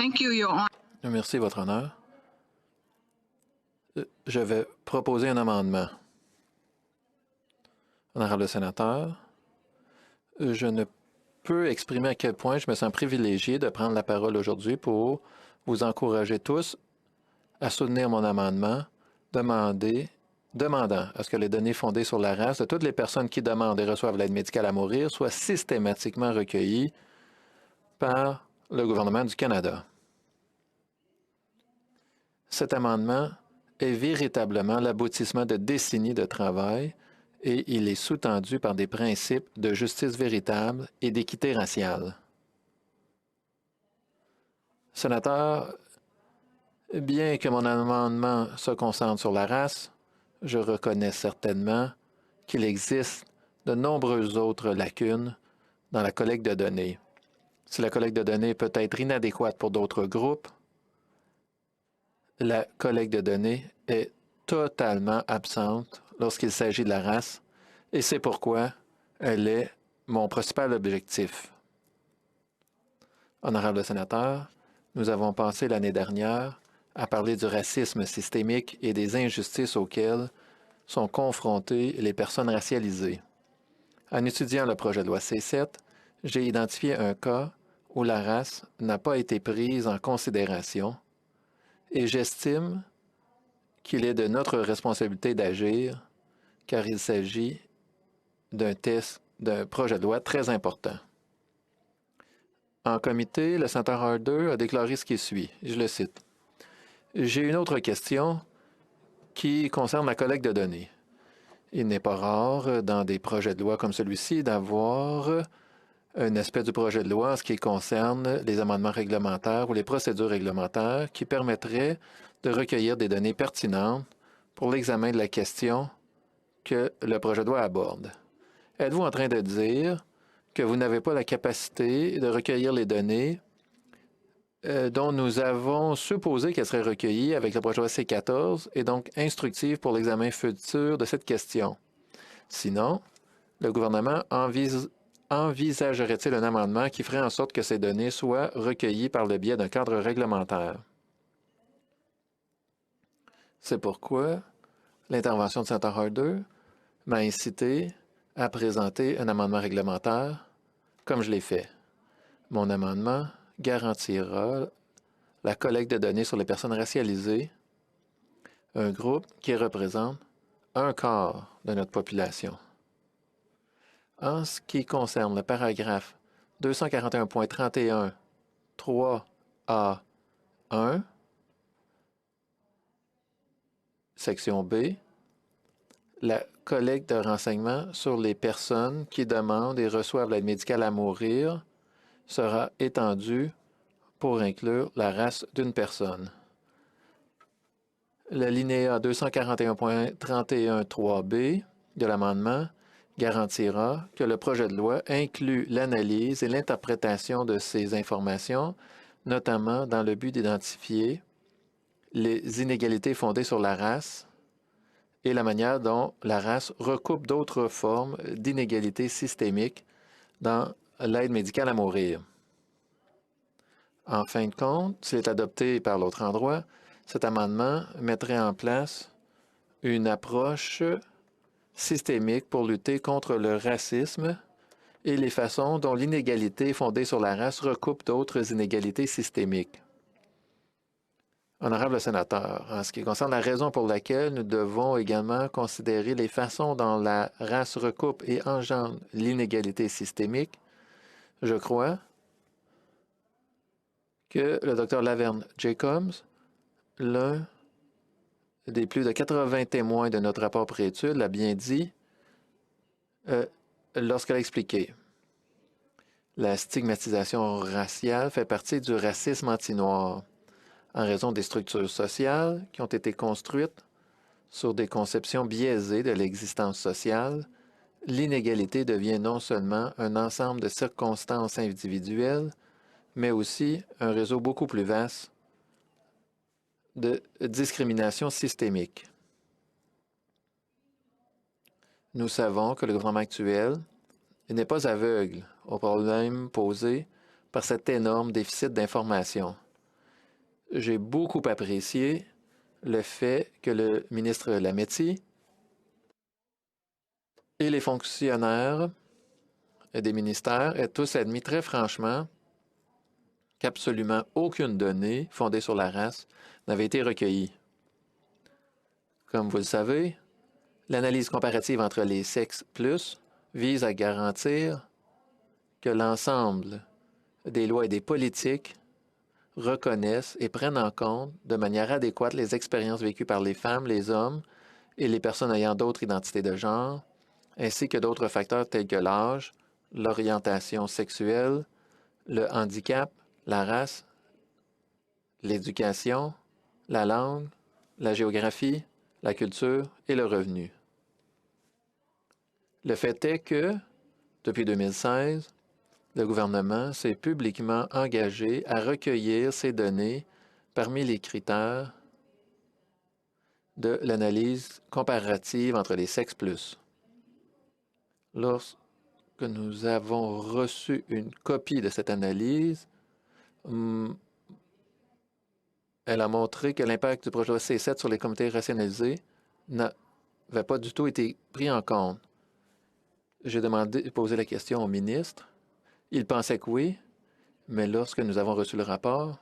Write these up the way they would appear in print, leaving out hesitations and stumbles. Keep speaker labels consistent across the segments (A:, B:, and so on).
A: Thank you, Your Honor.
B: Merci, Votre Honneur. Je vais proposer un amendement. Honorable sénateur, je ne peux exprimer à quel point je me sens privilégié de prendre la parole aujourd'hui pour vous encourager tous à soutenir mon amendement demandant à ce que les données fondées sur la race de toutes les personnes qui demandent et reçoivent l'aide médicale à mourir soient systématiquement recueillies par le gouvernement du Canada. Cet amendement est véritablement l'aboutissement de décennies de travail et il est sous-tendu par des principes de justice véritable et d'équité raciale. Sénateur, bien que mon amendement se concentre sur la race, je reconnais certainement qu'il existe de nombreuses autres lacunes dans la collecte de données. Si la collecte de données peut être inadéquate pour d'autres groupes, la collecte de données est totalement absente lorsqu'il s'agit de la race, et c'est pourquoi elle est mon principal objectif. Honorable sénateur, nous avons passé l'année dernière à parler du racisme systémique et des injustices auxquelles sont confrontées les personnes racialisées. En étudiant le projet de loi C7, j'ai identifié un cas où la race n'a pas été prise en considération et j'estime qu'il est de notre responsabilité d'agir car il s'agit d'un projet de loi très important. En comité, le sénateur Harder a déclaré ce qui suit. Je le cite. « J'ai une autre question qui concerne la collecte de données. Il n'est pas rare dans des projets de loi comme celui-ci d'avoir un aspect du projet de loi en ce qui concerne les amendements réglementaires ou les procédures réglementaires qui permettraient de recueillir des données pertinentes pour l'examen de la question que le projet de loi aborde. Êtes-vous en train de dire que vous n'avez pas la capacité de recueillir les données dont nous avons supposé qu'elles seraient recueillies avec le projet de loi C14 et donc instructives pour l'examen futur de cette question? Sinon, le gouvernement envisagerait-il un amendement qui ferait en sorte que ces données soient recueillies par le biais d'un cadre réglementaire? C'est pourquoi l'intervention de sénateur Harder m'a incité à présenter un amendement réglementaire comme je l'ai fait. Mon amendement garantira la collecte de données sur les personnes racialisées, un groupe qui représente un quart de notre population. En ce qui concerne le paragraphe 241.31 3A1, section B, la collecte de renseignements sur les personnes qui demandent et reçoivent l'aide médicale à mourir sera étendue pour inclure la race d'une personne. L'alinéa 241.31.3b de l'amendement garantira que le projet de loi inclut l'analyse et l'interprétation de ces informations, notamment dans le but d'identifier les inégalités fondées sur la race et la manière dont la race recoupe d'autres formes d'inégalités systémiques dans l'aide médicale à mourir. En fin de compte, s'il est adopté par l'autre endroit, cet amendement mettrait en place une approche systémique pour lutter contre le racisme et les façons dont l'inégalité fondée sur la race recoupe d'autres inégalités systémiques. Honorable sénateur, en ce qui concerne la raison pour laquelle nous devons également considérer les façons dont la race recoupe et engendre l'inégalité systémique, je crois que le Dr Laverne Jacobs, l'un des plus de 80 témoins de notre rapport préétude, l'a bien dit lorsqu'elle a expliqué. La stigmatisation raciale fait partie du racisme anti-noir en raison des structures sociales qui ont été construites sur des conceptions biaisées de l'existence sociale. L'inégalité devient non seulement un ensemble de circonstances individuelles, mais aussi un réseau beaucoup plus vaste de discrimination systémique. Nous savons que le gouvernement actuel n'est pas aveugle aux problèmes posés par cet énorme déficit d'information. j'ai beaucoup apprécié le fait que le ministre Lametti et les fonctionnaires des ministères aient tous admis très franchement qu'absolument aucune donnée fondée sur la race n'avait été recueillie. Comme vous le savez, l'analyse comparative entre les sexes plus vise à garantir que l'ensemble des lois et des politiques reconnaissent et prennent en compte de manière adéquate les expériences vécues par les femmes, les hommes et les personnes ayant d'autres identités de genre, ainsi que d'autres facteurs tels que l'âge, l'orientation sexuelle, le handicap, la race, l'éducation, la langue, la géographie, la culture et le revenu. Le fait est que, depuis 2016, le gouvernement s'est publiquement engagé à recueillir ces données parmi les critères de l'analyse comparative entre les sexes plus. Lorsque nous avons reçu une copie de cette analyse, elle a montré que l'impact du projet de loi C7 sur les comités racialisés n'avait pas du tout été pris en compte. J'ai posé la question au ministre. Il pensait que oui, mais lorsque nous avons reçu le rapport,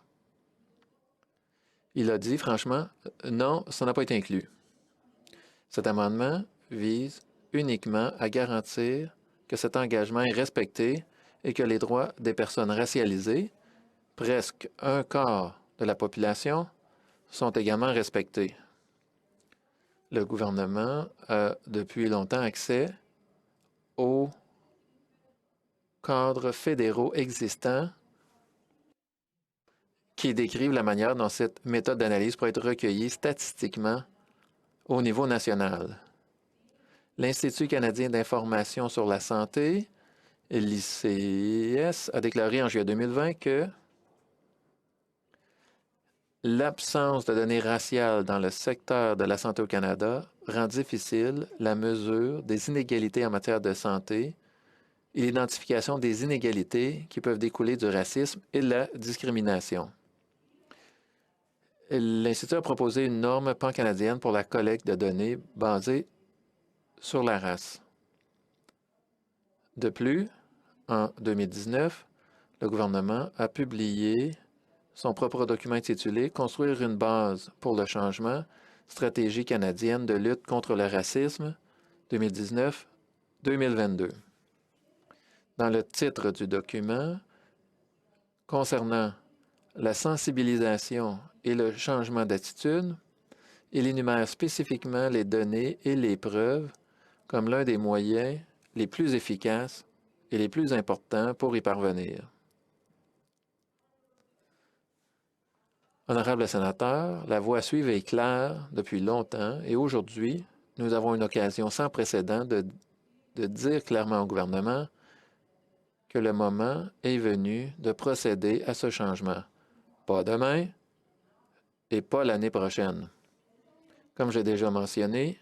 B: il a dit franchement, non, ça n'a pas été inclus. Cet amendement vise uniquement à garantir que cet engagement est respecté et que les droits des personnes racialisées, presque un quart de la population, sont également respectés. Le gouvernement a depuis longtemps accès aux cadres fédéraux existants qui décrivent la manière dont cette méthode d'analyse pourrait être recueillie statistiquement au niveau national. L'Institut canadien d'information sur la santé, l'ICS, a déclaré en juillet 2020 que l'absence de données raciales dans le secteur de la santé au Canada rend difficile la mesure des inégalités en matière de santé et l'identification des inégalités qui peuvent découler du racisme et de la discrimination. L'Institut a proposé une norme pan-canadienne pour la collecte de données basée sur la race. De plus, en 2019, le gouvernement a publié son propre document intitulé « Construire une base pour le changement, stratégie canadienne de lutte contre le racisme 2019-2022 ». Dans le titre du document, concernant la sensibilisation et le changement d'attitude, il énumère spécifiquement les données et les preuves comme l'un des moyens les plus efficaces et les plus importants pour y parvenir. Honorable sénateur, la voie à suivre est claire depuis longtemps et aujourd'hui, nous avons une occasion sans précédent de dire clairement au gouvernement que le moment est venu de procéder à ce changement. Pas demain et pas l'année prochaine. Comme j'ai déjà mentionné,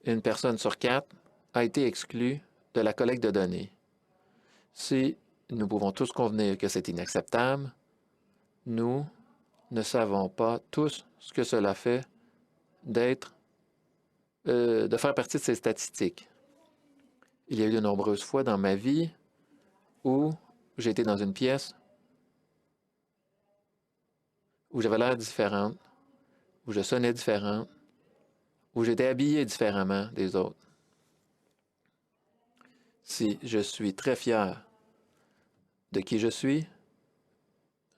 B: une personne sur 4 a été exclue de la collecte de données. Si nous pouvons tous convenir que c'est inacceptable, nous ne savons pas tous ce que cela fait de faire partie de ces statistiques. Il y a eu de nombreuses fois dans ma vie où j'ai été dans une pièce où j'avais l'air différente, où je sonnais différent, où j'étais habillé différemment des autres. Si je suis très fier de qui je suis,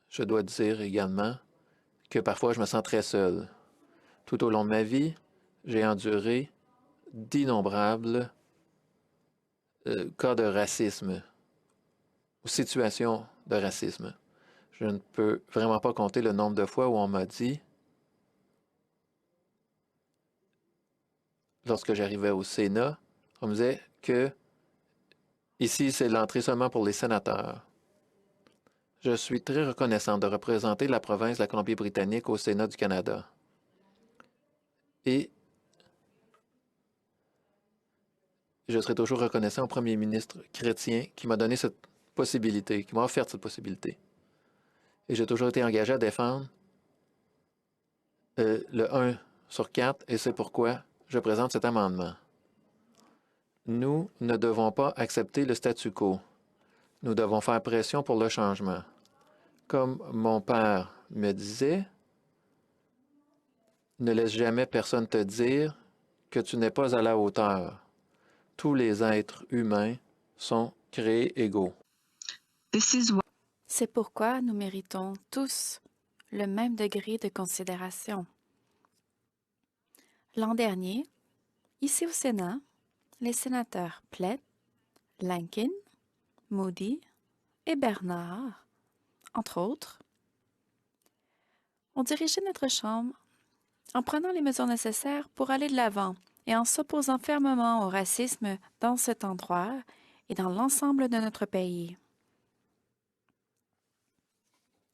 B: je dois dire également que parfois je me sens très seul. Tout au long de ma vie, j'ai enduré d'innombrables cas de racisme ou situations de racisme. Je ne peux vraiment pas compter le nombre de fois où on m'a dit, lorsque j'arrivais au Sénat, on me disait que ici, c'est l'entrée seulement pour les sénateurs. Je suis très reconnaissant de représenter la province de la Colombie-Britannique au Sénat du Canada. Et je serai toujours reconnaissant au premier ministre chrétien qui m'a donné cette possibilité, qui m'a offert cette possibilité. Et j'ai toujours été engagé à défendre le 1 sur 4 et c'est pourquoi je présente cet amendement. Nous ne devons pas accepter le statu quo. Nous devons faire pression pour le changement. Comme mon père me disait, ne laisse jamais personne te dire que tu n'es pas à la hauteur. Tous les êtres humains sont créés égaux.
A: C'est pourquoi nous méritons tous le même degré de considération. L'an dernier, ici au Sénat, les sénateurs Plett, Lankin, Moody et Bernard, entre autres, ont dirigé notre Chambre en prenant les mesures nécessaires pour aller de l'avant et en s'opposant fermement au racisme dans cet endroit et dans l'ensemble de notre pays.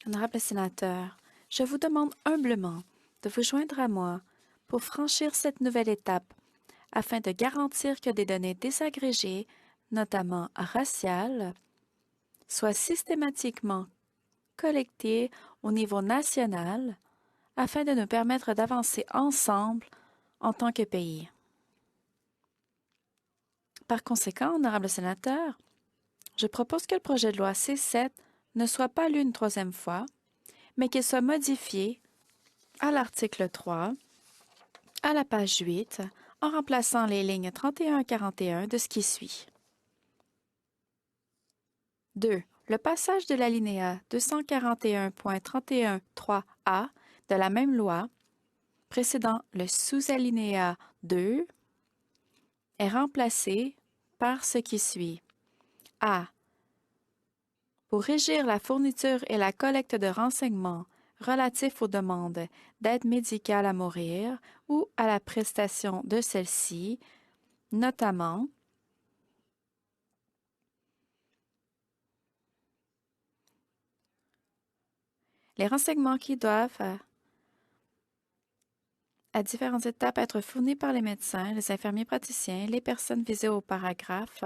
A: Honorables sénateurs, je vous demande humblement de vous joindre à moi pour franchir cette nouvelle étape afin de garantir que des données désagrégées, notamment raciales, soient systématiquement collectées au niveau national afin de nous permettre d'avancer ensemble en tant que pays. Par conséquent, honorables sénateurs, je propose que le projet de loi C7 ne soit pas lu une troisième fois, mais qu'il soit modifié à l'article 3, à la page 8, en remplaçant les lignes 31 à 41 de ce qui suit. 2. Le passage de l'alinéa 241.31.3a de la même loi, précédant le sous-alinéa 2, est remplacé par ce qui suit. A. Pour régir la fourniture et la collecte de renseignements relatifs aux demandes d'aide médicale à mourir ou à la prestation de celle-ci, notamment les renseignements qui doivent, à différentes étapes, être fournis par les médecins, les infirmiers praticiens, les personnes visées au paragraphe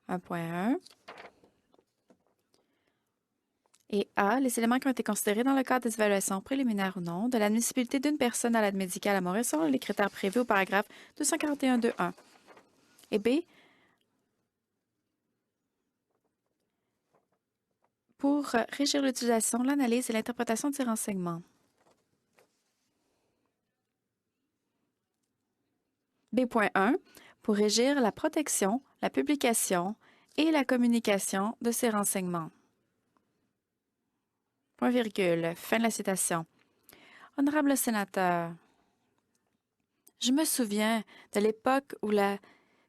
A: 1.1. Et A, les éléments qui ont été considérés dans le cadre des évaluations préliminaires ou non de l'admissibilité d'une personne à l'aide médicale à mourir selon les critères prévus au paragraphe 241.2.1. Et B, pour régir l'utilisation, l'analyse et l'interprétation de ces renseignements. B.1, pour régir la protection, la publication et la communication de ces renseignements. Point virgule. Fin de la citation. Honorable sénateur, je me souviens de l'époque où la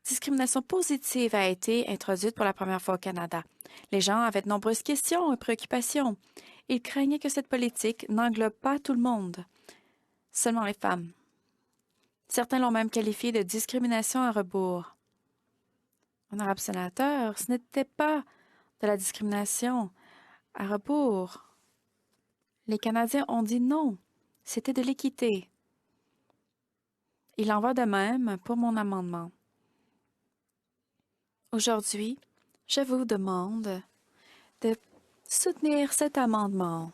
A: discrimination positive a été introduite pour la première fois au Canada. Les gens avaient de nombreuses questions et préoccupations. Ils craignaient que cette politique n'englobe pas tout le monde, seulement les femmes. Certains l'ont même qualifiée de discrimination à rebours. Honorable sénateur, ce n'était pas de la discrimination à rebours. Les Canadiens ont dit non. C'était de l'équité. Il en va de même pour mon amendement. Aujourd'hui, je vous demande de soutenir cet amendement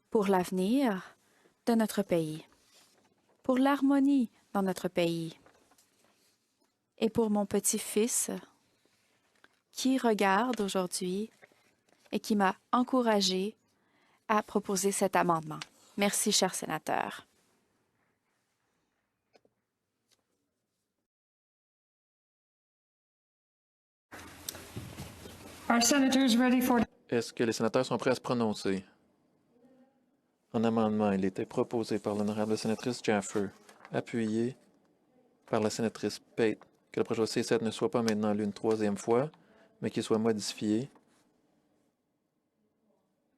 A: pour l'avenir de notre pays, pour l'harmonie dans notre pays et pour mon petit-fils qui regarde aujourd'hui et qui m'a encouragé à proposer cet amendement. Merci, cher sénateur.
B: Est-ce que les sénateurs sont prêts à se prononcer? En amendement, il était proposé par l'honorable sénatrice Jaffer, appuyé par la sénatrice Pate, que le projet C7 ne soit pas maintenant lu une troisième fois, mais qu'il soit modifié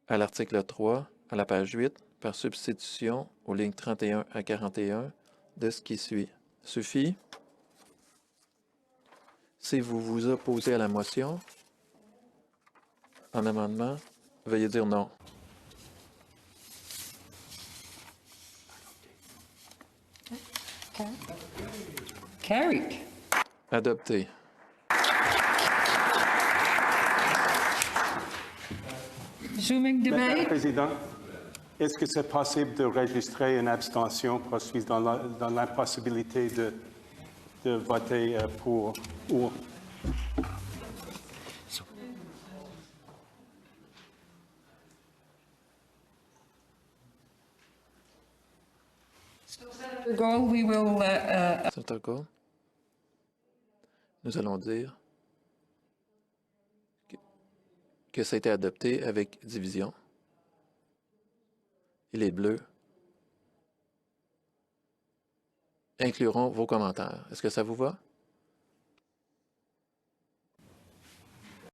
B: à l'article 3, à la page 8, par substitution aux lignes 31 à 41 de ce qui suit. Suffit? Si vous vous opposez à la motion, en amendement, veuillez dire non.
C: Carried.
B: Adopté.
C: Resuming
D: Madame la
C: debate.
D: Présidente, Est-ce que c'est possible de registrer une abstention parce que je suis dans l'impossibilité de voter pour ou?
C: Goal, we will
B: Sénateur Gould, nous allons dire que ça a été adopté avec division. Et les bleus incluront vos commentaires. Est-ce que ça vous va?